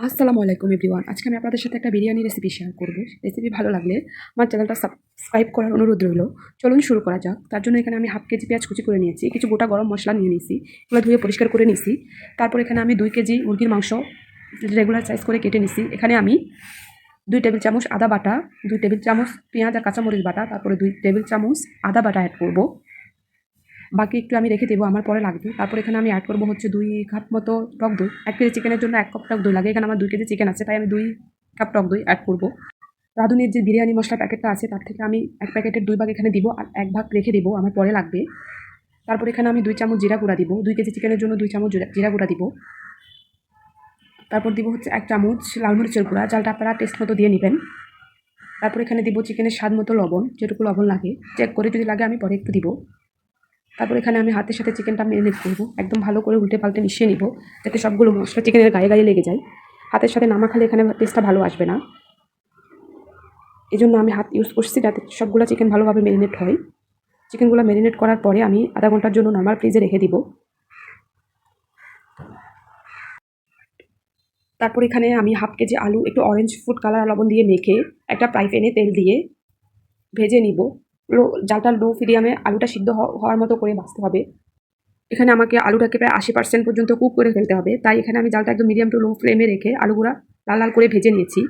আসসালামু আলাইকুম এভরিওয়ান। আজকে আমি আপনাদের সাথে একটা বিরিয়ানি রেসিপি শেয়ার করব। রেসিপি ভালো লাগলে আমার চ্যানেলটা সাবস্ক্রাইব করার অনুরোধ রইল। চলুন শুরু করা যাক। তার জন্য এখানে আমি হাফ কেজি পেঁয়াজ কুচি করে নিয়েছি, কিছু গোটা গরম মশলা নিয়ে নিয়েছি, এগুলো ধুয়ে পরিষ্কার করে নিয়েছি। তারপর এখানে আমি 2 কেজি মুরগির মাংস রেগুলার সাইজ করে কেটে নিয়েছি। এখানে আমি 2 টেবিল চামচ আদা বাটা, 2 টেবিল চামচ পেঁয়াজ আর কাঁচামরিচ বাটা, তারপরে 2 টেবিল চামচ আদা বাটা অ্যাড করব। বাকি একটু আমি রেখে দেবো, আমার পরে লাগবে। তারপর এখানে আমি অ্যাড করবো হচ্ছে 2 কাপ মতো টক দই। 1 কেজি চিকেনের জন্য 1 কাপ টক দই লাগে। এখানে আমার 2 কেজি চিকেন আছে, তাই আমি 2 কাপ টক দই অ্যাড করবো। রাঁধুনির যে বিরিয়ানি মশলা প্যাকেটটা আছে তার থেকে আমি 1 প্যাকেটের 2 ভাগ এখানে দিব আর 1 ভাগ রেখে দেবো, আমার পরে লাগবে। তারপর এখানে আমি 2 চামচ জিরা গুঁড়া দিব। 2 কেজি চিকেনের জন্য 2 চামচ জিরা গুঁড়া দিব। তারপর দিব হচ্ছে 1 চামচ লাল মরিচের গুঁড়া, ঝালটা আপনারা টেস্ট মতো দিয়ে নেবেন। তারপর এখানে দিব চিকেনের স্বাদ মতো লবণ, যেটুকু লবণ লাগে চেক করে, যদি লাগে আমি পরে একটু দিব। তারপর এখানে আমি হাতের সাথে চিকেনটা ম্যারিনেট করবো, একদম ভালো করে উল্টে পাল্টে মিশিয়ে নিব, যাতে সবগুলো মশলা চিকেনের গায়ে গায়ে লেগে যায়। হাতের সাথে না মাখালে এখানে টেস্টটা ভালো আসবে না, এই জন্য আমি হাত ইউজ করছি, যাতে সবগুলো চিকেন ভালোভাবে ম্যারিনেট হয়। চিকেনগুলো ম্যারিনেট করার পরে আমি আধা ঘন্টার জন্য নর্মাল ফ্রিজে রেখে দিব। তারপর এখানে আমি হাফ কেজি আলু একটু অরেঞ্জ ফুড কালার লবণ দিয়ে মেখে একটা ফ্রাই প্যানে তেল দিয়ে ভেজে নিব। জালটা লো মিডিয়ামে আলুটা সিদ্ধ হওয়ার মতো করে ভাজতে হবে। এখানে আমাকে আলুটাকে প্রায় 80% পর্যন্ত কুক করে ফেলতে হবে, তাই এখানে আমি জালটা একদম মিডিয়াম টু লো ফ্লেমে রেখে আলুগুলা লাল লাল করে ভেজে নিয়েছি।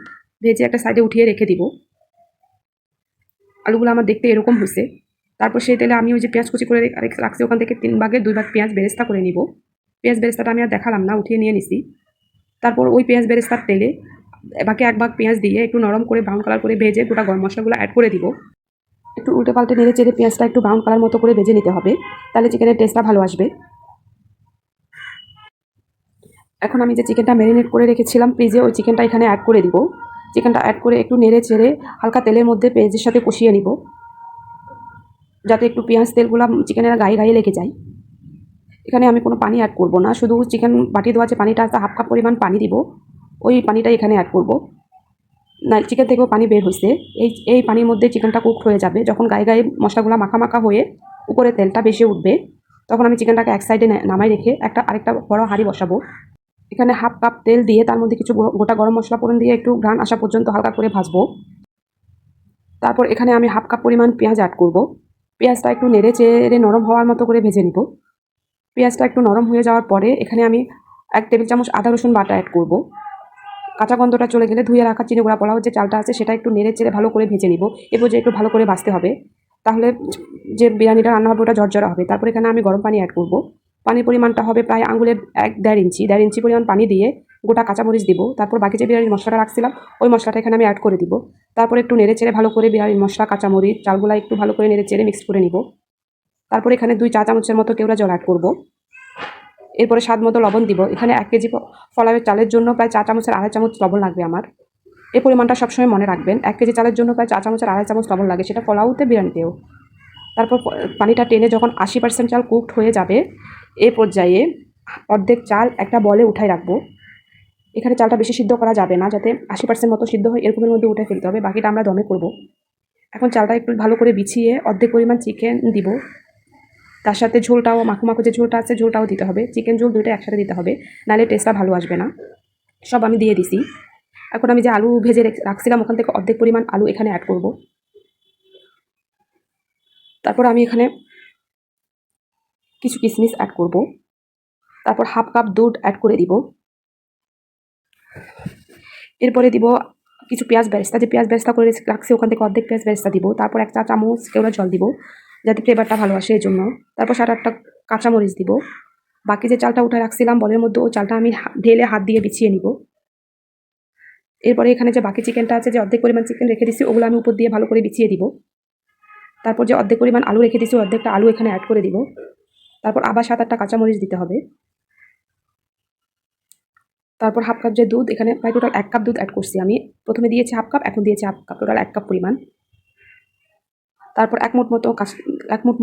ভেজে একটা সাইডে উঠিয়ে রেখে দিব। আলুগুলো আমার দেখতে এরকম হয়েছে। তারপর সেই তেলে আমি ওই যে পেঁয়াজ কুচি করে রাখছি, ওখান থেকে 3 ভাগের 2 ভাগ পেঁয়াজ বেরেস্তা করে নিব। পেঁয়াজ বেরেস্তাটা আমি আর দেখালাম না, উঠিয়ে নিয়ে নিছি। তারপর ওই পেঁয়াজ বেরেস্তার তেলে বাকি 1 ভাগ পেঁয়াজ দিয়ে একটু নরম করে ব্রাউন কালার করে ভেজে গোটা গরম মশলাগুলো অ্যাড করে দিব। একটু উল্টে পাল্টে নেড়ে চেড়ে পেঁয়াজটা একটু ব্রাউন কালার মতো করে ভেজে নিতে হবে, তাহলে চিকেনের টেস্টটা ভালো আসবে। এখন আমি যে চিকেনটা ম্যারিনেট করে রেখেছিলাম ফ্রিজে, ওই চিকেনটা এখানে অ্যাড করে দিব। চিকেনটা অ্যাড করে একটু নেড়ে চেড়ে হালকা তেলের মধ্যে পেঁয়াজের সাথে কষিয়ে নিব, যাতে একটু পেঁয়াজ তেলগুলো চিকেনের গায়ে গায়ে লেগে যায়। এখানে আমি কোনো পানি অ্যাড করব না, শুধু চিকেন বাটি ধোয়া যে পানিটা আছে হাফ কাপ পরিমাণ পানি দিব, ওই পানিটাই এখানে অ্যাড করব। না, চিকেন থেকেও পানি বের হয়েছে, এই পানির মধ্যে চিকেনটা কুকড হয়ে যাবে। যখন গায়ে গায়ে মশলাগুলো মাখা মাখা হয়ে উপরে তেলটা বেশি উঠবে, তখন আমি চিকেনটাকে এক সাইডে নামাই রেখে আরেকটা বড় হাঁড়ি বসাবো। এখানে হাফ কাপ তেল দিয়ে তার মধ্যে কিছু গোটা গরম মশলা ফোড়ন দিয়ে একটু ঘ্রাণ আসা পর্যন্ত হালকা করে ভাজবো। তারপর এখানে আমি হাফ কাপ পরিমাণ পেঁয়াজ অ্যাড করব। পেঁয়াজটা একটু নেড়ে চেড়ে নরম হওয়ার মতো করে ভেজে নিব। পেঁয়াজটা একটু নরম হয়ে যাওয়ার পরে এখানে আমি 1 টেবিল চামচ আদা রসুন বাটা অ্যাড করব। কাঁচা গন্ধটা চলে গেলে ধুয়ে রাখা চিনি গুঁড়া পোলাও যে চালটা আছে সেটা একটু নেড়ে চেড়ে ভালো করে ভেজে নিব। এরপর যে একটু ভালো করে ভাজতে হবে, তাহলে যে বিরিয়ানিটা রান্না হবে ওটা ঝরঝরা হবে। তারপর এখানে আমি গরম পানি অ্যাড করব। পানির পরিমাণটা হবে প্রায় আঙুলের 1-1.5 ইঞ্চি পরিমাণ পানি দিয়ে গোটা কাঁচামরিচ দিব। তারপর বাকি যে বিরিয়ানির মশলাটা রাখছিলাম ওই মশলাটা এখানে আমি অ্যাড করে দিব। তারপর একটু নেড়ে চেড়ে ভালো করে বিরিয়ানির মশলা কাঁচামরিচ চালগুলা একটু ভালো করে নেড়ে চেড়ে মিক্স করে নিব। তারপর এখানে 2 চা চামচের মতো কেওড়া জল অ্যাড করব। এরপরে স্বাদ মতো লবণ দিব। এখানে 1 কেজি পোলাওয়ের চালের জন্য প্রায় 4 চামচের 2.5 চামচ লবণ লাগবে আমার। এই পরিমাণটা সবসময় মনে রাখবেন, 1 কেজি চালের জন্য প্রায় 4 চামচের 2.5 চামচ লবণ লাগে, সেটা পোলাওতে বিরিয়ানিতেও। তারপর পানিটা টেনে যখন 80% চাল কুকড হয়ে যাবে, এ পর্যায়ে অর্ধেক চাল একটা বলে উঠাই রাখবো। এখানে চালটা বেশি সিদ্ধ করা যাবে না, যাতে 80% মতো সিদ্ধ হয় এরকমের মধ্যে উঠে ফেলতে হবে, বাকিটা আমরা দমে করব। এখন চালটা একটু ভালো করে বিছিয়ে অর্ধেক পরিমাণ চিকেন দিব। তার সাথে ঝোলটাও মাখো মাখো যে ঝোলটা আছে ঝোলটাও দিতে হবে, চিকেন ঝোল দুইটা একসাথে দিতে হবে, নাহলে টেস্টটা ভালো আসবে না। সব আমি দিয়ে দিছি। এখন আমি যে আলু ভেজে রাখছিলাম ওখান থেকে অর্ধেক পরিমাণ আলু এখানে অ্যাড করব। তারপর আমি এখানে কিছু কিশমিশ অ্যাড করব। তারপর হাফ কাপ দুধ অ্যাড করে দিব। এরপরে দিব কিছু পেঁয়াজ বেরেস্তা, যে পেঁয়াজ বেরেস্তা করে রাখছি ওখান থেকে অর্ধেক পেঁয়াজ বেরেস্তা দিব। তারপর 1 চা চামচ কেওড়া জল দিব, যাতে ফ্লেভারটা ভালো আসে এই জন্য। তারপর 7-8টা কাঁচামরিচ দিব। বাকি যে চালটা উঠে রাখছিলাম বলের মধ্যে, ওই চালটা আমি ঢেলে হাত দিয়ে বিছিয়ে নিব। এরপরে এখানে যে বাকি চিকেনটা আছে, যে অর্ধেক পরিমাণ চিকেন রেখে দিচ্ছি, ওগুলো আমি উপর দিয়ে ভালো করে বিছিয়ে দিব। তারপর যে অর্ধেক পরিমাণ আলু রেখে দিচ্ছি, অর্ধেকটা আলু এখানে অ্যাড করে দিব। তারপর আবার 7-8টা কাঁচামরিচ দিতে হবে। তারপর হাফ কাপ যে দুধ, এখানে প্রায় টোটাল 1 কাপ দুধ অ্যাড করছি আমি। প্রথমে দিয়েছি হাফ কাপ, এখন দিয়েছি হাফ কাপ, টোটাল 1 কাপ পরিমাণ। তারপর এক মুঠ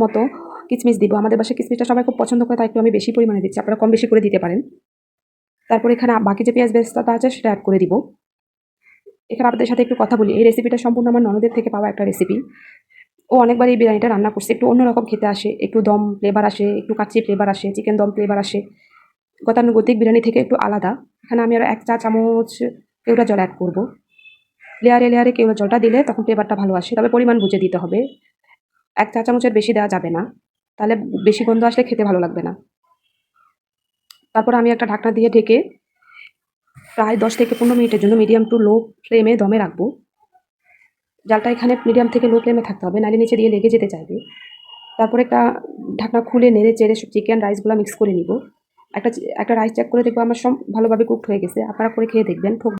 মতো কিশমিশ দিব। আমাদের বাসায় কিশমিশটা সবাই খুব পছন্দ করে, তাই একটু আমি বেশি পরিমাণে দিচ্ছি, আপনারা কম বেশি করে দিতে পারেন। তারপর এখানে বাকি যে পেঁয়াজ বেরেস্তাটা আছে সেটা অ্যাড করে দিব। এখানে আপনাদের সাথে একটু কথা বলি, এই রেসিপিটা সম্পূর্ণ আমার ননদের থেকে পাওয়া একটা রেসিপি। ও অনেকবার এই বিরিয়ানিটা রান্না করছে, একটু অন্যরকম খেতে আসে, একটু দম ফ্লেভার আসে, একটু কাচ্চি ফ্লেভার আসে, চিকেন দম ফ্লেভার আসে। গতানুগতিক বিরিয়ানি থেকে একটু আলাদা। এখানে আমি আরও 1 চা চামচ কেওড়া জল অ্যাড করব। লেয়ারে লেয়ারে কেওড়া জলটা দিলে তখন ফ্লেভারটা ভালো আসে, তবে পরিমাণ বুঝে দিতে হবে। 1 চা চামচের বেশি দেওয়া যাবে না, তাহলে বেশি গন্ধ আসলে খেতে ভালো লাগবে না। তারপর আমি একটা ঢাকনা দিয়ে ঢেকে প্রায় 10 থেকে 15 মিনিটের জন্য মিডিয়াম টু লো ফ্লেমে দমে রাখবো। জালটা এখানে মিডিয়াম থেকে লো ফ্লেমে থাকতে হবে, নাহলে নিচে দিয়ে লেগে যেতে চাইবে। তারপরে একটা ঢাকনা খুলে নেড়ে চেড়ে চিকেন রাইসগুলো মিক্স করে নিব। একটা রাইস চেক করে দেখবো আমার সব ভালোভাবে কুকড হয়ে গেছে। আপনারা করে খেয়ে দেখবেন, খুব